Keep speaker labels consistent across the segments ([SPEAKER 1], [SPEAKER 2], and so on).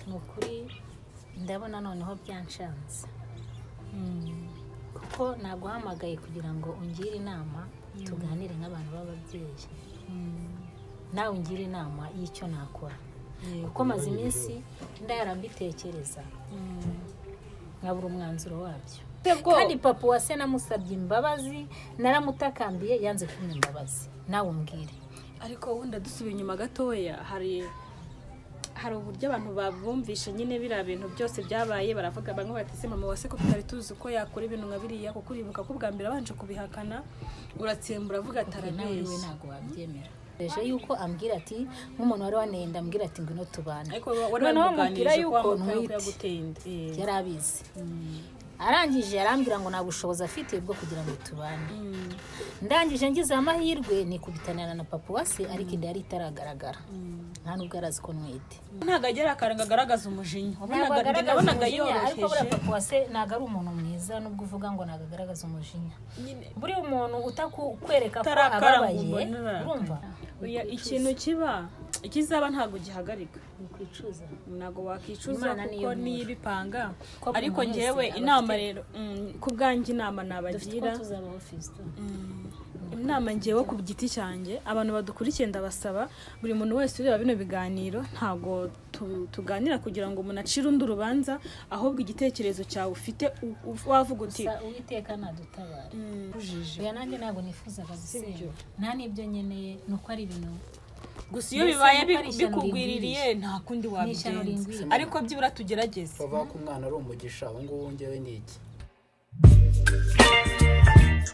[SPEAKER 1] nukuri ndabona noneho byanshanze kuko naguhamagaye kugira ngo ungire inama tuganire nk'abantu b'ababyeyi nawe ungire inama y'icyo nakora kuko maze iminsi ndayarambitekereza nkabura umwanzuro wabyo kandi papa wase namusabye imbabazi naramutakambiye yanze kumpa imbabazi nawe umbwire
[SPEAKER 2] ariko wenda dusubiye inyuma gatoya hari uburyo abantu babumvisha nyine bira bintu byose byabaye baravuga bamwe bati se mama wase ko tutari tuzi ko yakora ibintu nka biriya kuko uribuka ko bwa mbere abanje kubihakana uratsembura avuga
[SPEAKER 1] nawe ntago wabyemera ejo yuko ambwira ati nk'umuntu wari wanenda ambwira ati ngwino tubane
[SPEAKER 2] ariko wari wamuganirije ko yagutende
[SPEAKER 1] yarabizi arangije yarambwira ngo nta bushobozi afite bwo kugira ngo tubane ndangije ngize amahirwe nikubitanana na papa wase ariko inda yari itaragaragara nta nubwo arazi ko nwite
[SPEAKER 2] ntago agera akaranga agaragaza umujinya nabonaga yoroheje
[SPEAKER 1] ariko buriya papa wase ntago ari umuntu mwiza nubwo uvuga ngo ntago agaragaza umujinya buri umuntu utakwereka ko ababaye urumva
[SPEAKER 2] ikintu ikizaba ntago gihagarika
[SPEAKER 1] ukwicuza
[SPEAKER 2] ntago wakicuza kuko nibipanga ariko ngewe inama rero ku bwanjye inama nabagira inama ngewe ku giti cyanjye abantu badukurikiye ndabasaba buri muntu wese ureba bino biganiro ntago tuganira kugira ngo umuntu acire undi urubanza ahubwo igitekerezo cyawe ufite wavuga uti
[SPEAKER 1] Uwiteka nadutabara ujije nanjye ntago nifuzaga gusenya nta nibyo nyeneye nuko ari ibintu
[SPEAKER 2] gusa iyo bibaye bikugwiririye nta kundi wabigenza ariko byibura tugerageze
[SPEAKER 3] bava ku mwana ari umugisha ubu ngubu ngewe ni iki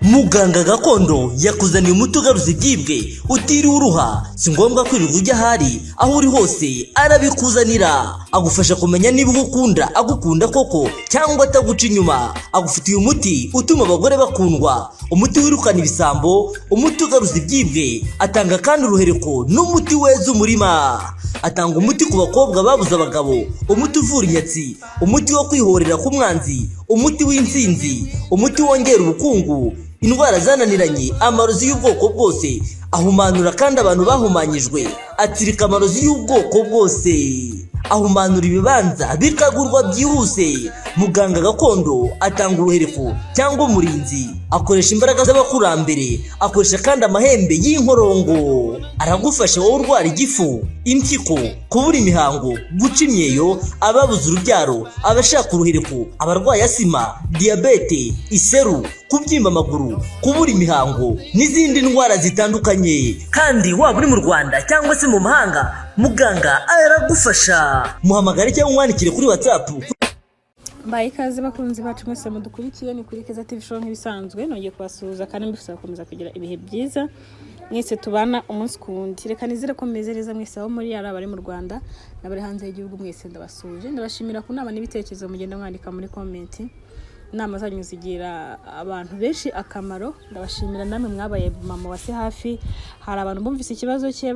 [SPEAKER 4] Muganga gakondo yakuzaniye umuti ugaruza ibyibwe utiriwe uruha si ngombwa kwirirwa ujya ahari aho uri hose arabikuzanira agufasha kumenya niba ugukunda agukunda koko cyangwa ataguca inyuma agufitiye umuti utuma abagore bakundwa umuti wirukana ibisambo umuti ugaruza ibyibwe atanga kandi uruhereko n'umuti weza umurima atanga umuti ku bakobwa babuze abagabo umuti uvura inyatsi umuti wo kwihorera ku mwanzi umuti w'insinzi umuti wongera ubukungu indwara zananiranye amarozi y'ubwoko bwose ahumanura kandi abantu bahumanyijwe atsirika amarozi y'ubwoko bwose ahumanura ibibanza bikagurwa byihuse muganga gakondo atanga uruhereko cyangwa umurinzi akoresha imbaraga z'abakurambere akoresha kandi amahembe y'inkorongo aragufasha wowe urwara igifu impyiko kubura imihango guca imyeyo ababuze urubyaro abashaka uruhereko abarwaye asima diyabete iseru kubyimba amaguru kubura imihango n'izindi ndwara zitandukanye kandi waba uri mu Rwanda cyangwa se mu mahanga muganga aragufasha muhamagare cyangwa umwandikire kuri WhatsApp
[SPEAKER 2] Baye ikaze bakunzi bacu mwese mudukurikiye ni kuri Keza TV show nk'ibisanzwe nongeye kubasuhuza kandi mbifuriza gukomeza kugira ibihe byiza mwese tubana umunsi kundi reka nizere ko mezereza mwese aho muri yara bari mu Rwanda nabari hanze y'igihugu mwese ndabasuje ndabashimira ku nama n'ibitekerezo mugenda mwandika muri comment inama zanyu zigira abantu benshi akamaro ndabashimira namwe mwabaye mama wase hafi hari abantu bumvise ikibazo cye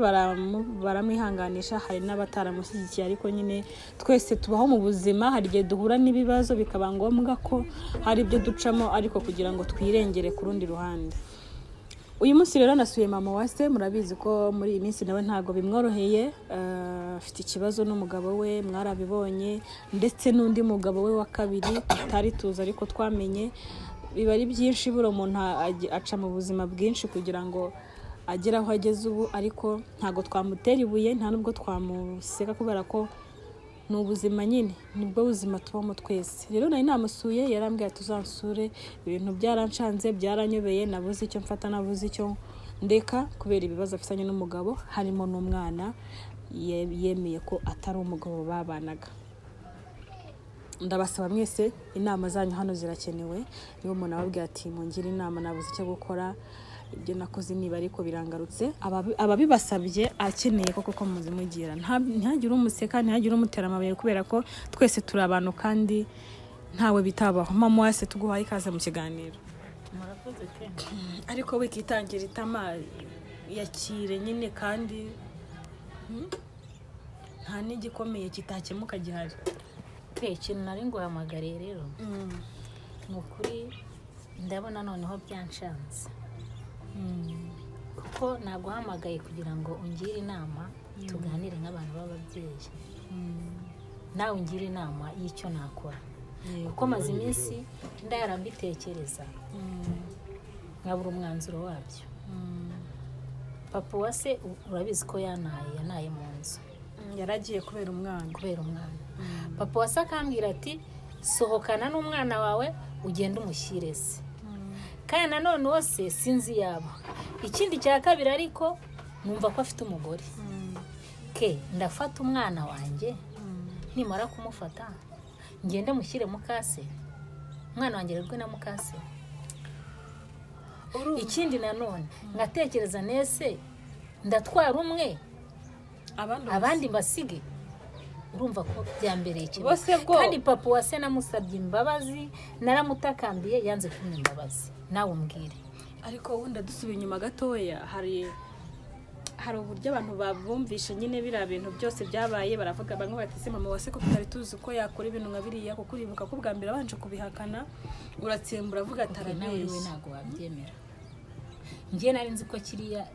[SPEAKER 2] baramwihanganisha hari n'abataramushyigikiye ariko nyine twese tubaho mu buzima hari igihe duhura n'ibibazo bikaba ngombwa ko hari ibyo ducamo ariko kugira ngo twirengere ku rundi ruhande uyu munsi rero nasuye mama wase murabizi ko muri iyi minsi nawe ntago bimworoheye afite ikibazo n'umugabo we mwarabibonye ndetse n'undi mugabo we wa kabiri tutari tuzi ariko twamenye biba ari byinshi buro umuntu aca mu buzima bwinshi kugira ngo agere aho ageze ubu ariko ntago twamutera ibuye nta nubwo twamuseka kubera ko ni ubuzima nyine nibwo buzima tubamo twese rero nari namusuye yarambwiye tuzansure ibintu byaranshanze byaranyobeye nabuze icyo mfata nabuze icyo ndeka kubera ibibazo afitanye n'umugabo harimo n'umwana yemeye ko atari umugabo babanaga ndabasaba mwese inama zanyu hano zirakenewe niba umuntu ababwira ati mungire inama nabuze icyo gukora ibyo nakoze niba ariko birangarutse ababibasabye akeneye koko muzimugira ntihagire umuseka ntihagire umutera amabuye kubera ko twese turi abantu kandi ntawe bitabaho mama wase tuguhaye ikaze mu kiganiro
[SPEAKER 1] murakoze pe
[SPEAKER 2] ariko wikitangira itama yakire nyine kandi nta n'igikomeye kitakemuka gihari
[SPEAKER 1] ikintu nari nguhamagariye rero ni ukuri ndabona noneho byanshanze kuko naguhamagaye kugira ngo ungire inama tuganire nk'abantu b'ababyeyi nawe ungira inama y'icyo nakora kuko maze iminsi ndayarambitekereza nkabura umwanzuro wabyo. Papa wa se urabizi ko yanaye mu nzu,
[SPEAKER 2] yaragiye kubera umwana.
[SPEAKER 1] Papa wa se akambwira ati sohokana n'umwana wawe ugende umushyire se, kandi nanone wose sinzi yaba. Ikindi cya kabiri ariko numva ko afite umugore ndafata umwana wanjye, nimara kumufata ngende mushyire mukase, umwana wanjye rerwe na mukase. Ikindi nanone ngatekereza nese ndatwara umwe abandi mbasige, urumva ko byambereye ikibazo. Kandi papa wa se namusabye imbabazi, naramutakambiye yanze kumpa imbabazi. Nawe umbwire.
[SPEAKER 2] Ariko wunda dusubiye inyuma gatoya, hari uburyo abantu babumvisha nyine bira bintu byose byabaye, baravuga bamwe bati se mama wase ko tutari tuzi ko yakora ibintu nka biriya, kuko uribuka ko bwa mbere abanje kubihakana uratsembura avuga
[SPEAKER 1] nawe ntago wabyemera. Ngiye nari nzi ko kiriya,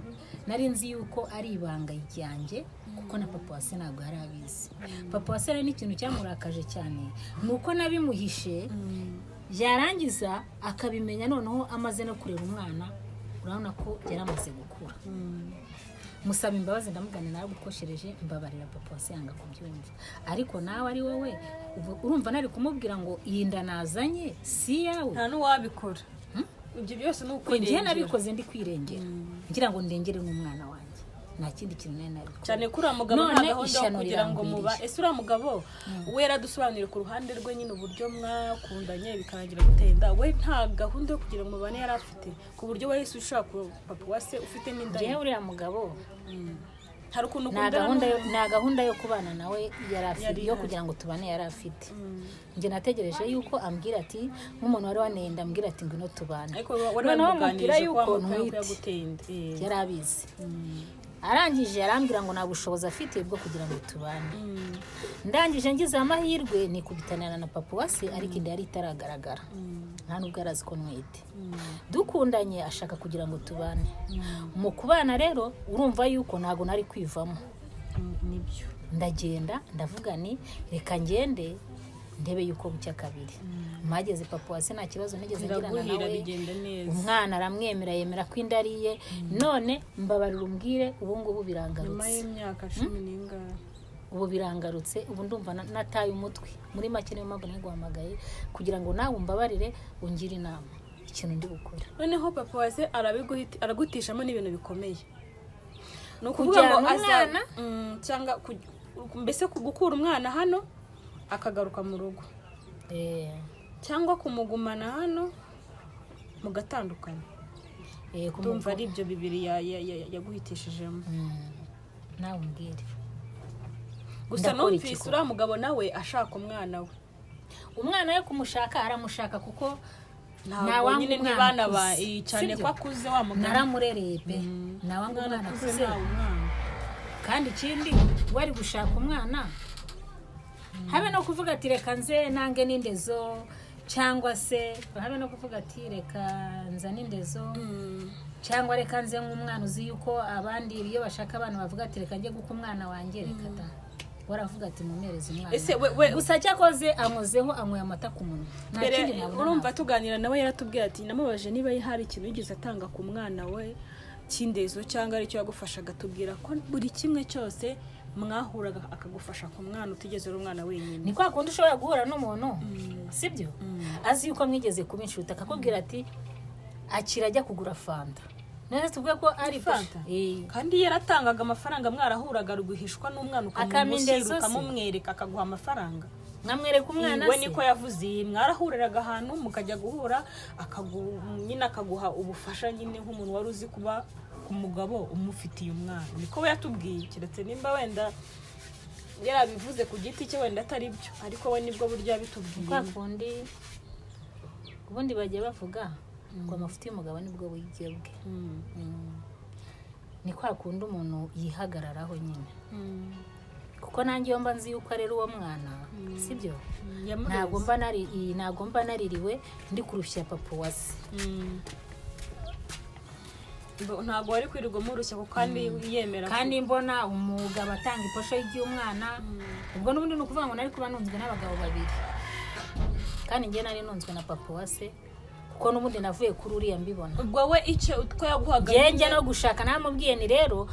[SPEAKER 1] nari nzi yuko ari ibanga ryanjye, kuko na papa wase ntago yari abizi. Papa wase ari n'ikintu cyamurakaje cyane nuko nabimuhishe, yarangiza akabimenya noneho amaze no kurera umwana, urabona ko yaramaze gukura. Musaba imbabazi ndamugana naragukoshereje, mbabarira papa wase yanga kubyumva. Ariko nawe ari wowe urumva nari kumubwira ngo iyi nda nazanye si yawe,
[SPEAKER 2] nta n'uwabikora. Ibyo byose ni ukwirengera.
[SPEAKER 1] Ngiye nabikoze ndi kwirengera ngira ngo ndengere n'umwana wanjye, nta kindi kintu nari
[SPEAKER 2] cyane kuri mugabo nta gahunda kugira ngo muba. Ese uriya mugabo we yaradusobanurira ku ruhande rwe nyine uburyo mwakundanye bikarangira gutenda, we nta gahunda yo kugira ngo mubane yari afite, ku buryo wese ushaka papa wase ufite n'inda.
[SPEAKER 1] Ngiye uriya mugabo
[SPEAKER 2] hari ukuntu
[SPEAKER 1] nta gahunda yo kubana nawe yari afite, yo kugira ngo tubane yari afite. Nge nategereje yuko ambwira ati nk'umuntu wari wanenda ambwira ati ngwino tubane.
[SPEAKER 2] Ariko wari wamuganirije ko yagutende
[SPEAKER 1] yari abizi. Arangije yarambwira ngo nta bushobozi afite bwo kugira ngo tubane. Ndangije ngize amahirwe nikubitanana na papa wase, ariko inda yari itaragaragara, nta nubwo arazi ko nwite. Dukundanye ashaka kugira ngo tubane. Mu kubana rero urumva yuko ntago nari kwivamo.
[SPEAKER 2] Nibyo
[SPEAKER 1] ndagenda ndavuga ni reka ngende ndebe yuko bucya kabiri. Mageze papa wase nta kibazo nigeze ngirana nawe, umwana aramwemera, yemera ko indariye. None mbabarira umbwire ubu ngubu birangarutse
[SPEAKER 2] nyuma y'imyaka 10 n'ingara.
[SPEAKER 1] Ubu birangarutse, ubu ndumva nataye umutwe muri make. Niyo mpamvu naguhamagaye kugira ngo nawe umbabarire ungire inama ikintu ndi gukora.
[SPEAKER 2] Noneho papa wase aragutishamo n'ibintu bikomeye, no kuvuga ngo azana cyangwa mbese kugukura umwana hano akagaruka mu rugo, cyangwa kumugumana hano mugatandukana. Ndumva ari ibyo bibiri yaguhitishijemo.
[SPEAKER 1] Nawe umbwire.
[SPEAKER 2] Gusa numvise uriya mugabo nawe ashaka umwana we.
[SPEAKER 1] Umwana we kumushaka aramushaka kuko
[SPEAKER 2] ntawe nyine n'ibana ba cyane ko akuze wa mugabo
[SPEAKER 1] naramurereye pe, nawe umwana akuze. Kandi ikindi wari gushaka umwana habe no kuvuga ati reka nze nange n'indezo, cyangwa se habe no kuvuga ati reka nzane indezo, cyangwa reka nze nk'umwana uzi yuko abandi iyo bashaka abantu bavuga ati reka njye guka umwana wanjye, reka da waravuga ati mumereze umwana.
[SPEAKER 2] Ese
[SPEAKER 1] gusa cyakoze ankozeho anyweye amata ku munwa.
[SPEAKER 2] Urumva tuganira nawe yaratubwiye ati namubaje niba hari ikintu yigeze atanga ku mwana we cy'indezo cyangwa ari cyo yagufashaga, tubwira ko buri kimwe cyose mwahuraga akagufasha ku mwana utigeze uri umwana wenyine.
[SPEAKER 1] Ni kwa kundi ushobora guhura n'umuntu sibyo azi yuko mwigeze kuba inshuti, akakubwira ati akira ajya kugura fanta. Neza tuvuga ko ari
[SPEAKER 2] fanta, kandi yaratangaga amafaranga, mwarahuraga rugihishwa n'umwana ukamumushyira ukamumwereka akaguha amafaranga.
[SPEAKER 1] Nkamwereka umwana se
[SPEAKER 2] we niko yavuze, mwarahuriraga ahantu mukajya guhura nyine akaguha ubufasha nyine nk'umuntu wari uzi kuba umugabo umufitiye umwana. Niko we yatubwiye, kiretse nimba wenda yarabivuze ku giti cye wenda atari byo, ariko we nibwo buryo yabitubwiye.
[SPEAKER 1] Kwa kundi ubundi bagiye bavuga ngo amafuti y'umugabo nibwo bugiye bwe. Ni kwa kundi umuntu yihagararaho nyine. Kuko nanjye iyo mba nzi yuko arera uwo mwana sibyo, ntago mba naririwe ndi kurushya papa wase.
[SPEAKER 2] ntabwo wari kwirirwa murushya ko kandi yemera
[SPEAKER 1] kandi mbona umugabo atanga iposho y'umwana ubwo n'ubundi ni ukuvuga ngo nari kuba nunzwe n'abagabo babiri kandi njye nari nunzwe na papa wa se kuko n'ubundi navuye kuri uriya mbibona
[SPEAKER 2] ubwo we icyo utwo yaguhaga
[SPEAKER 1] njye no gushaka namubwiye ni rero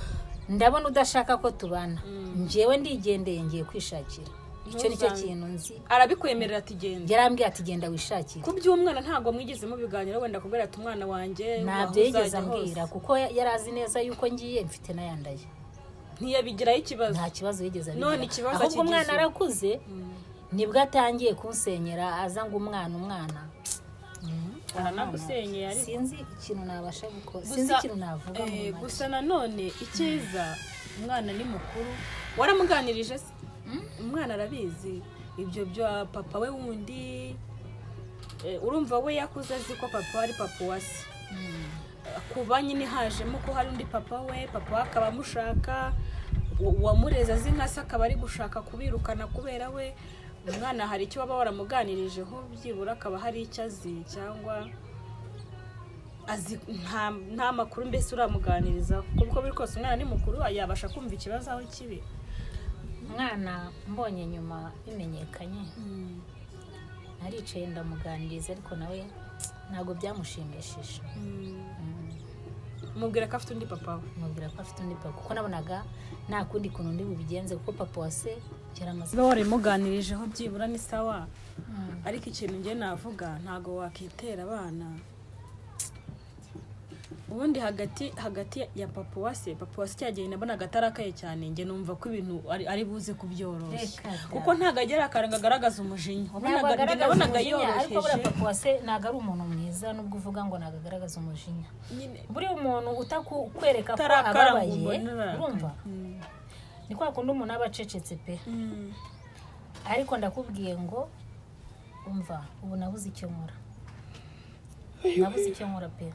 [SPEAKER 1] ndabona udashaka ko tubana njyewe ndigendeye ngiye kwishakira icyo nicyo kintu nzi
[SPEAKER 2] arabikwemerera ati genda
[SPEAKER 1] yarambwiye ati genda wishakire
[SPEAKER 2] ku by'umwana ntabwo mwigeze mu biganiro wenda kubera ati umwana wanjye
[SPEAKER 1] ntabyo yigeze ambwira kuko yarazi neza yuko ngiye mfite nayandaye
[SPEAKER 2] ntiyabigiraho ikibazo
[SPEAKER 1] nta kibazo yigeze abigira
[SPEAKER 2] none ikibazo
[SPEAKER 1] ahubwo umwana arakuze nibwo atangiye kunsenyera aza ngo umwana
[SPEAKER 2] aranagusenyeye ariko
[SPEAKER 1] sinzi ikintu nabasha gukora sinzi ikintu navuga
[SPEAKER 2] gusa nanone icyiza umwana ni mukuru waramuganirije se umwana arabizi ibyo bya papa we wundi urumva we yakuze azi ko papa ari papa wa se kuba nyine hajemo ko hari undi papa we akaba amushaka uwamureza azi nka se akaba ari gushaka kubirukana kubera we umwana hari icyo baba waramuganirijeho byibura akaba hari icyo azi cyangwa azi nta makuru mbese uramuganiriza kuko biri kose umwana ni mukuru yabasha kumva ikibazo aho kibi
[SPEAKER 1] umwana mbonye nyuma bimenyekanye naricaye ndamuganiriza ariko nawe ntabwo byamushimishije
[SPEAKER 2] mubwira ko afite undi papa we
[SPEAKER 1] mubwira ko afite undi papa kuko nabonaga nta kundi kuntu ndi bubigenze kuko papa wa se yaramaze
[SPEAKER 2] niba waramuganirijeho byibura ni sawa ariko ikintu njye navuga ntabwo wakitera abana ubundi hagati ya papa wa se cyagiye nabonaga atarakaye cyane njye numva ko ibintu ari buze kubyoroshya kuko ntabwo agera akaranga agaragaza umujinya nabonaga yoroheje
[SPEAKER 1] ariko buriya papa wa se ntabwo ari umuntu mwiza nubwo uvuga ngo ntabwo agaragaza umujinya buriya umuntu utakwereka ko ababaye urumva ni kwa kundi umuntu aba acecetse pe ariko ndakubwiye ngo umva ubu nabuze icyo nkora pe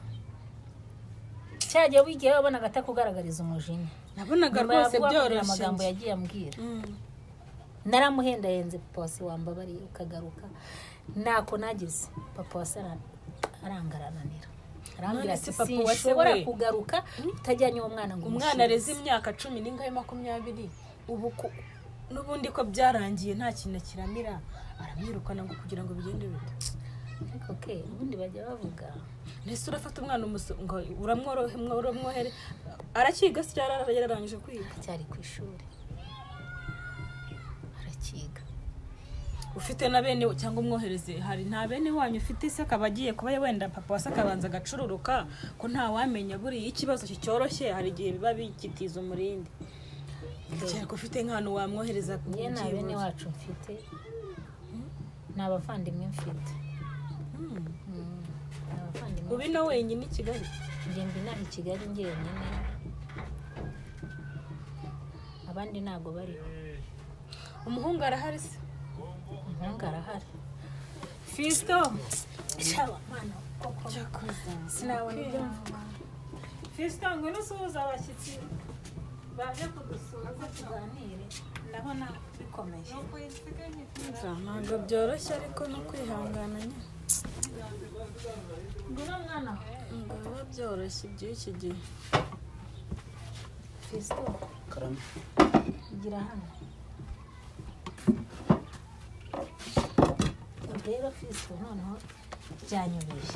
[SPEAKER 1] cyagiye wigiye wabonaga atakugaragariza umujinya
[SPEAKER 2] nabonaga rwose byoroshye
[SPEAKER 1] amagambo yagiye ambwira naramuhendahenze papa wase wambabariye ukagaruka ntako nagize papa wase arangarananira arambwira ati sinshobora kugaruka utajyanye uwo mwana ngo
[SPEAKER 2] umwana areze imyaka 10 n'ingahe 20 ubu n'ubundi ko byarangiye nta kintu kiramira aramwirukana ngo kugira ngo bigende bite
[SPEAKER 1] ariko ubundi bajya bavuga
[SPEAKER 2] nese urafata umwana ngo uramwohere arakiga se yararangije kwiga
[SPEAKER 1] cyari ku ishuri arakiga
[SPEAKER 2] ufite na bene cyangwa umwohereze hari nta bene wanyu ufite se akaba agiye kuba wenda papa wase akabanza agacururuka ko nta wamenya buri ikibazo cyoroshye hari igihe biba bikitiza umurindi cyane ko ufite nk'ahantu wamwohereza
[SPEAKER 1] njye nta bene wacu mfite n'abavandimwe mfite
[SPEAKER 2] ubi na wenyine i Kigali
[SPEAKER 1] njye na i Kigali njyenyine abandi ntago bariho
[SPEAKER 2] umuhungu arahari se
[SPEAKER 1] umuhungu arahari
[SPEAKER 2] Fisto
[SPEAKER 1] shaba mwana koko sinabona ibyo mvuga
[SPEAKER 2] Fisto ngo nusuhuza abashyitsi baje kudusura tuganire
[SPEAKER 1] ndabona bikomeye
[SPEAKER 2] ntabwo byoroshye ariko no kwihangana nyine
[SPEAKER 1] ngura mwana
[SPEAKER 2] ngo byoroshye iby'iki gihe
[SPEAKER 1] Fisto
[SPEAKER 3] karame
[SPEAKER 1] gira hano rero Fisto noneho byanyobeye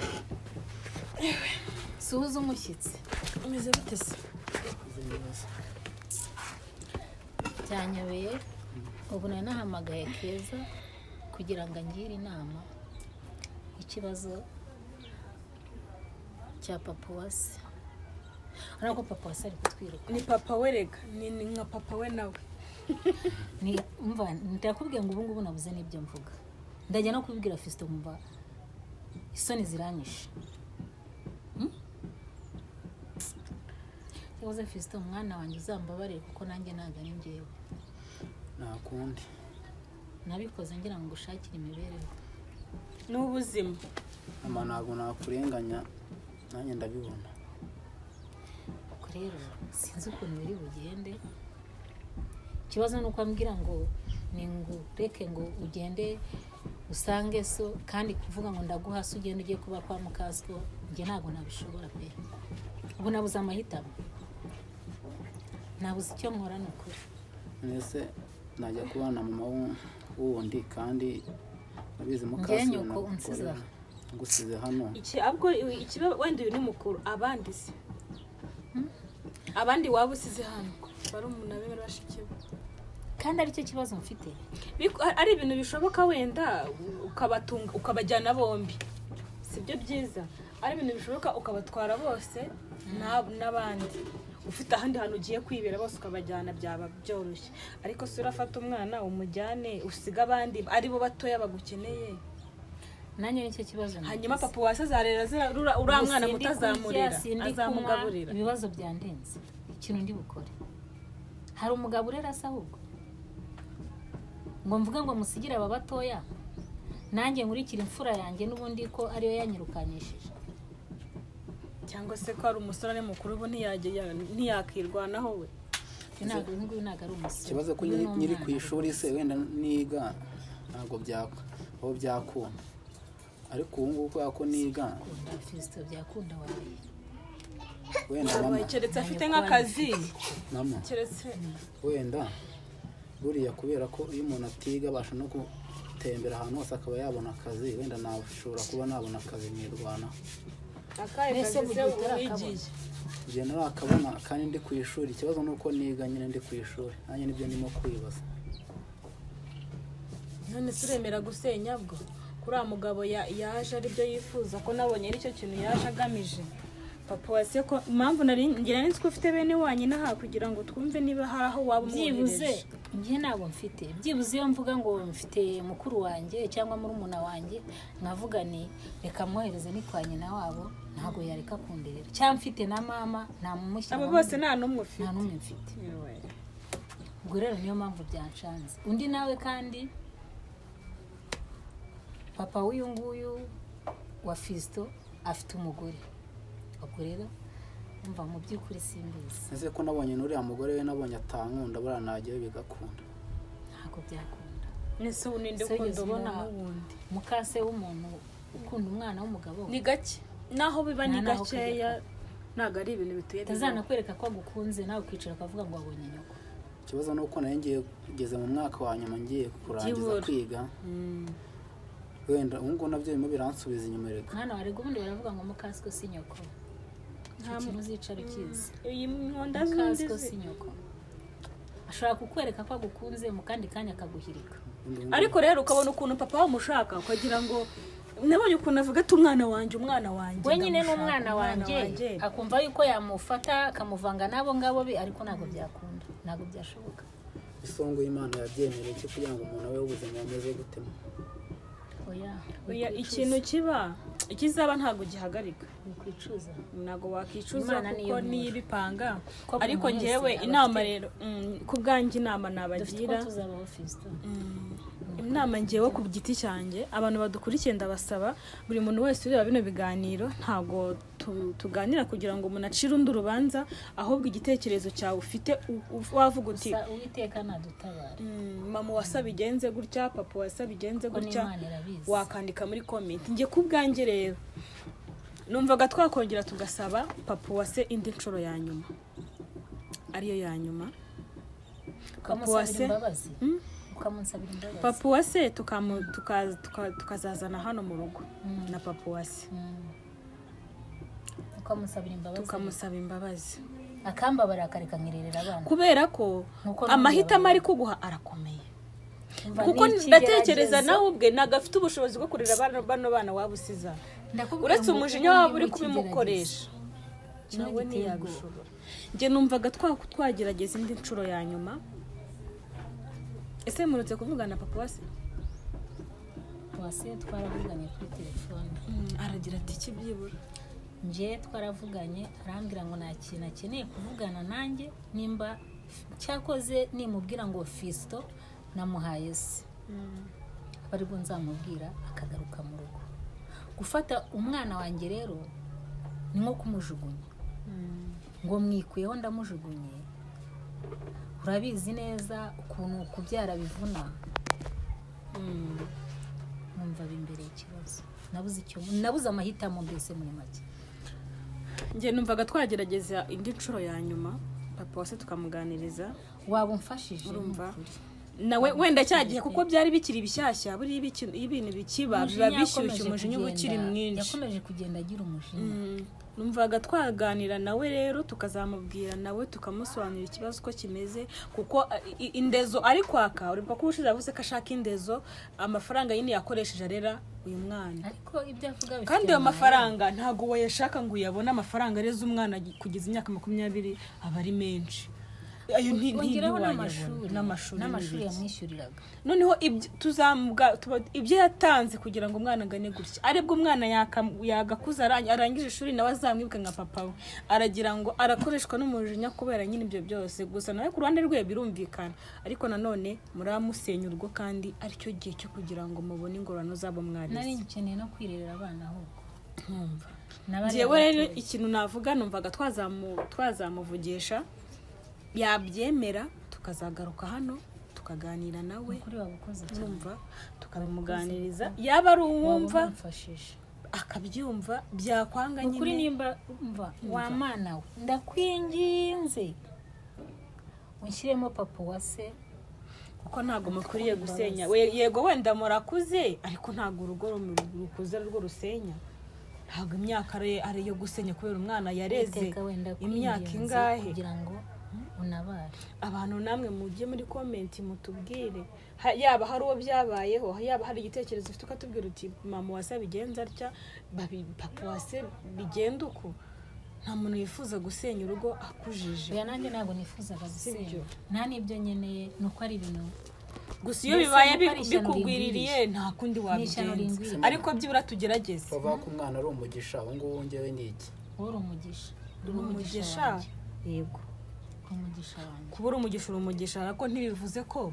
[SPEAKER 1] suhuza umushyitsi
[SPEAKER 2] umeze bite se
[SPEAKER 1] byanyobeye ubu nari nahamagaye Keza kugira ngo angire inama ikibazo cya papa wase ariko papa wase ari kutwiruka
[SPEAKER 2] ni papa we rega ni nka papa we nawe
[SPEAKER 1] ni umva ndakubwiye ngo ubu ngubu nabuze n'ibyo mvuga ndajya no kubibwira Fisto mva isoni ziranyishe Yoze Fisto umwana wanjye uzambabarire kuko nanjye ntago ari njyewe
[SPEAKER 3] nakundi
[SPEAKER 1] nabikoze ngira ngo ushakire imibereho
[SPEAKER 2] n'ubuzima
[SPEAKER 3] ama ntago nakurenganya nanjye ndabibona
[SPEAKER 1] ko rero sinzi ukuntu biri bugende ikibazo nuko ambwira ngo ni ngo reke ngo ugende usange so kandi kuvuga ngo ndaguha so ugende ugiye kuba kwa mukasko njye ntago nabishobora pe ubu nabuze amahitamo, nabuze icyo nkora n'ukuri.
[SPEAKER 3] Mbese najya kubana mama wundi kandi abizi
[SPEAKER 1] Njye
[SPEAKER 3] mukasi
[SPEAKER 1] nyoko unsize aha.
[SPEAKER 3] ngusize hano.
[SPEAKER 2] iki abwo ikiba wenda uyu ni mukuru abandi se abandi waba usize hano bari umuntu abe bashike
[SPEAKER 1] kandi aricyo kibazo mfite.
[SPEAKER 2] ari ibintu bishoboka wenda ukabatunga ukabajyana bombi, sibyo byiza. Ari ibintu bishoboka ukabatwara bose n'abandi, ufite ahandi hantu ugiye kwibera bose ukabajyana, byaba byoroshye. Ariko se urafata umwana umujyane usiga abandi ari bo batoya bagukeneye,
[SPEAKER 1] nanjye nicyo kibazo.
[SPEAKER 2] hanyuma papa wase azarera uriya mwana mutazamurera azamugaburira.
[SPEAKER 1] Ibibazo byandenze, ikintu ndi bukore, hari umugabo urera se ahubwo ngo mvuga ngo musigire aba batoya, nanjye nkurikira imfura yanjye n'ubundi ko ariyo yanyirukanyishije.
[SPEAKER 2] Cyangwa se ko ari umusore ari mukuru ubu ntiyakirwanaho we.
[SPEAKER 1] Ntabwo nguyu ntabwo ari umusore.
[SPEAKER 3] Ikibazo ko nyiri ku ishuri se wenda niga ntabwo byakunda, ariko ubu ngubu kubera ko niga
[SPEAKER 1] Fisto byakunda wawe
[SPEAKER 3] wenda mama
[SPEAKER 2] keretse afite nk'akazi
[SPEAKER 3] mama
[SPEAKER 2] keretse
[SPEAKER 3] wenda buriya kubera ko iyo umuntu atiga abasha no gutembera ahantu hose akaba yabona akazi, wenda nashobora kuba nabona akazi mwirwana.
[SPEAKER 2] akaye kazi se ubigiye
[SPEAKER 3] Njye narakabona kandi ndi ku ishuri. Ikibazo nuko niga nyine ndi ku ishuri, nanjye nibyo ndimo kwibaza.
[SPEAKER 2] none se uremera gusenya bwo kuriya mugabo yaje aribyo yifuza ko nabonye aricyo kintu yaje agamije. Papa wase ko impamvu ngira nzi ko ufite bene wanyu naha kugira ngo twumve niba hari aho waba
[SPEAKER 1] byibuze. Njye ntabwo mfite byibuze, iyo mvuga ngo mfite mukuru wanjye cyangwa murumuna wanjye nkavuga ni reka mwohereze ni kwa nyina wabo, ntabwo yareka kunderera. Cyangwa mfite na mama namumushyira,
[SPEAKER 2] abo bose nta n'umwe ufite.
[SPEAKER 1] nta n'umwe mfite. Ubwo rero niyo mpamvu byanshanze. Undi nawe kandi papa w'uyu nguyu wa Fisto afite umugore. Ubwo rero umva mu by'ukuri simbizi.
[SPEAKER 3] Ese ko nabonye n'uriya mugore we nabonye atankunda buriya najyayo bigakunda.
[SPEAKER 1] Ntabwo byakunda.
[SPEAKER 2] Nese uninde ukunda ubona wundi
[SPEAKER 1] mukase w'umuntu ukunda umwana w'umugabo
[SPEAKER 2] ni gake, naho biba ni gakeya, ntago ari ibintu bituye.
[SPEAKER 1] Tazanakwereka ko agukunze nawe ukicara ukavuga ngo wabonye nyoko.
[SPEAKER 3] Ikibazo nuko nayo ngiye kugeza mu mwaka wa nyuma ngiye kurangiza kwiga. Wenda ubu nabyo birimo biransubiza inyuma reka.
[SPEAKER 1] Mwana warega ubundi baravuga ngo mukase ko si nyoko. Nta muzicara ukizi.
[SPEAKER 2] Iyi nkonda zundi
[SPEAKER 1] si nyoko. Ashobora kukwereka ko agukunze mu kandi kanya akaguhirika.
[SPEAKER 2] Ariko rero ukabona ukuntu papa wamushaka ukagira ngo nabonye ukuntu avuga ati umwana wanjye
[SPEAKER 1] wenyine n'umwana wanjye, akumva yuko yamufata akamuvanga nabo ngabo be, ariko ntabwo byakunda, ntabwo byashoboka.
[SPEAKER 3] Isongo y'Imana yabyemereye cyo kugira ngo umuntu abe ubuzima bumeze gutema.
[SPEAKER 2] Oya ikintu kiba ikizaba ntabwo gihagarika,
[SPEAKER 1] ukwicuza.
[SPEAKER 2] Ntabwo wakicuza kuko nibipanga. Ariko ngewe inama rero kubwanjye inama nabagira, inama ngewe ku giti cyanjye, abantu badukurikiye ndabasaba buri muntu wese ureba bino biganiro ntabwo tuganira kugira ngo umuntu acire undi urubanza, ahubwo igitekerezo cyawe ufite wavuga uti
[SPEAKER 1] Uwiteka nadutabara.
[SPEAKER 2] Mama wasabigenze gutya, papa wasabigenze gutya, wakandika muri comment. Ngiye kubwanjye rero numvaga twakongera tugasaba papa wase indi nshuro ya nyuma, ariyo ya nyuma.
[SPEAKER 1] Papa wase ukamunsabira imbabazi.
[SPEAKER 2] Papa wase tukazazana hano mu rugo na papa wase tukamusabira imbabazi,
[SPEAKER 1] akambabara akareka nkirerera abana,
[SPEAKER 2] kubera ko amahitamo ari kuguha arakomeye. Kuko ndatekereza nawe ubwe nagafite ubushobozi bwo kurera bano bana wabusiza, uretse umujinya wabo uri kubimukoresha nawe ntiyabishobora. Nge numvaga twagerageza indi nshuro ya nyuma. Ese murutse kuvugana papa wase?
[SPEAKER 1] Wase twaravuganye kuri telefone.
[SPEAKER 2] Aragira ati kibyibura.
[SPEAKER 1] Nje twaravuganye arambwira ngo nta kintu akeneye kuvugana nanjye, nimba cyakoze nimubwira ngo Fisto namuhaye se. Bari bwo nzamubwira akagaruka mu rugo. Gufata umwana wanjye rero ni nko kumujugunya. Ngo mwikuyeho ndamujugunye. Urabizi neza ukuntu kubyara bivuna. Numva bimbere ikibazo. Nabuze amahitamo mbese muri make.
[SPEAKER 2] njye numvaga twagerageza indi nshuro ya nyuma papa wase tukamuganiriza
[SPEAKER 1] waba umfashije
[SPEAKER 2] urumva nawe wenda cyagiye kuko byari bikiri bishyashya buri ibintu bikiba biba bishyushye umujinya ukiri mwinshi
[SPEAKER 1] yakomeje kugenda agira umujinya
[SPEAKER 2] numvaga twaganira nawe rero tukazamubwira nawe tukamusobanurira ikibazo ko kimeze kuko indezo ari kwaka uribuka ko ubushize yavuze ko ashaka indezo amafaranga yindi yakoresheje arera uyu mwana
[SPEAKER 1] ariko ibyo avuga
[SPEAKER 2] kandi ayo mafaranga ntago wayashaka ngo uyabone amafaranga areza umwana kugeza imyaka 20 aba ari menshi ayo
[SPEAKER 1] n'amashuri yamwishyuriraga
[SPEAKER 2] noneho ibyo yatanze kugira ngo umwana agane gutya aribwo umwana yagakuza arangije ishuri nawe azamwibuka nka papa we aragira ngo arakoreshwa n'umujinya kubera nyine ibyo byose gusa nawe ku ruhande rwe birumvikana ariko nanone muramusenya urwo kandi aricyo gihe cyo kugira ngo mubone ingorano zabo mwarize
[SPEAKER 1] nari nkeneye no kwirerera abana ahubwo
[SPEAKER 2] njyewe rero ikintu navuga numvaga twazamuvugisha yabyemera tukazagaruka hano tukaganira nawe numva tukabimuganiriza yaba ari uwumva akabyumva byakwanga nyine
[SPEAKER 1] ukuri nimba umva wa mana we ndakwinginze unshyiremo papa wase
[SPEAKER 2] kuko ntago mukwiriye gusenya yego wenda murakuze ariko ntago urugo rukuze rwo rusenya ntago imyaka ari yo gusenya kubera umwana yareze imyaka ingahe
[SPEAKER 1] kugira ngo unabare
[SPEAKER 2] abantu namwe mujye muri comment mutubwire yaba hari uwo byabayeho yaba hari igitekerezo ufite ukatubwira uti mama wase bigenza atya papa wase bigenda uko nta muntu yifuza gusenya urugo akujije
[SPEAKER 1] ya nanjye ntago nifuzaga gusenya nta nibyo nyeneye nuko ari ibintu
[SPEAKER 2] gusa iyo bibaye bikugwiririye nta kundi wabigenza ariko byibura tugerageze
[SPEAKER 3] bava ku mwana ari umugisha ngo wongewe n'iki
[SPEAKER 1] uri umugisha
[SPEAKER 2] yego
[SPEAKER 1] kubura
[SPEAKER 2] umugisha ariko ntibivuze ko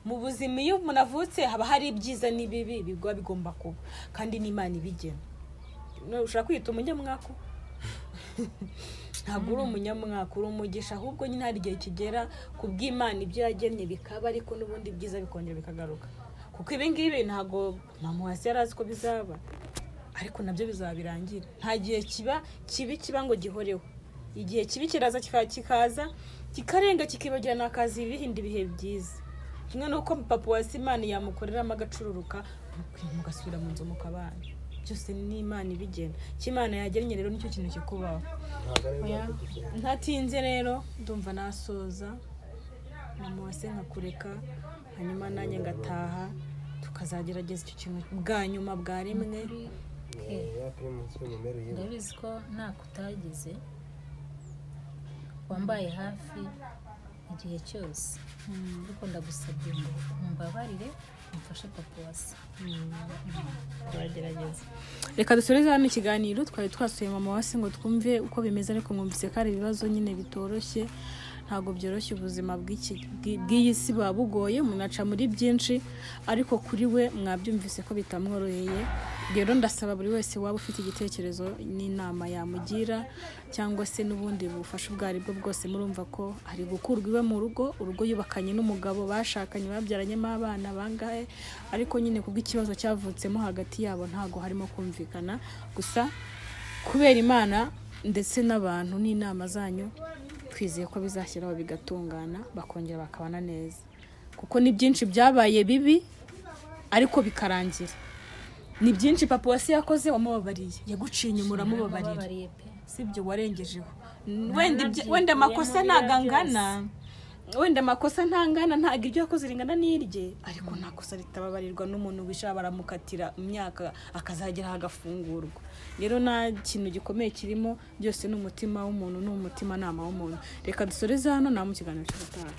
[SPEAKER 2] mu buzima iyo umuntu avutse haba hari ibyiza n'ibibi bigwa bigomba kuba kandi n'Imana ibigena ushaka kwita umunyamwaka ntabwo uri umunyamwaka uri umugisha ahubwo nyine hari igihe kigera kubw'Imana ibyo yagennye bikaba ariko n'ubundi byiza bikongera bikagaruka kuko ibingibi ntabwo mama wase yarazi ko bizaba ariko nabyo bizabirangira nta gihe kiba ngo gihoreho igihe kibi kiraza kikaza kikarenga kikibagirana akazi ibihindi bihe byiza kimwe nuko papa wase Imana yamukoreramo agacururuka mugasubira mu nzu mukabana byose n'Imana ibigena cy'Imana yagennye rero nicyo kintu kikubaho ntatinze rero ndumva nasoza mama wase nkakureka hanyuma nanjye ngataha tukazagerageza icyo kintu bwa nyuma bwa rimwe
[SPEAKER 1] ndabizi ko nta kutagize wambaye hafi igihe cyose ariko ndagusabye ngo mumbabarire umfashe papa wase
[SPEAKER 2] turagerageza reka dusoreze hano ikiganiro twari twasuye mama wase ngo twumve uko bimeze ariko mwumvise ko ari ibibazo nyine bitoroshye ntago byoroshye ubuzima bw'iyi si babugoye umuntu aca muri byinshi ariko kuri we mwabyumvise ko bitamworoheye rero ndasaba buri wese waba ufite igitekerezo n'inama yamugira cyangwa se n'ubundi bufasha ubwo aribwo bwose murumva ko hari gukurwa iwe mu rugo urugo yubakanye n'umugabo bashakanye babyaranyemo abana bangahe ariko nyine kubw'ikibazo cyavutsemo hagati yabo ntago harimo kumvikana gusa kubera Imana ndetse n'abantu n'inama zanyu twizeye ko bizashyiraho bigatungana bakongera bakabana neza kuko ni byinshi byabaye bibi ariko bikarangira ni byinshi papa wase yakoze wamubabariye yaguciye inyuma uramubabarira sibyo warengejeho wenda amakosa ntagangana wenda amakosa ntangana ntago iryo yakoze ringana n'irye ariko nta kosa ritababarirwa n'umuntu wishaba baramukatira imyaka akazagera agafungurwa rero nta kintu gikomeye kirimo byose n'umutima w'umuntu n'umutima nama w'umuntu reka dusoreze hano nta mu kiganiro cy'ubutaha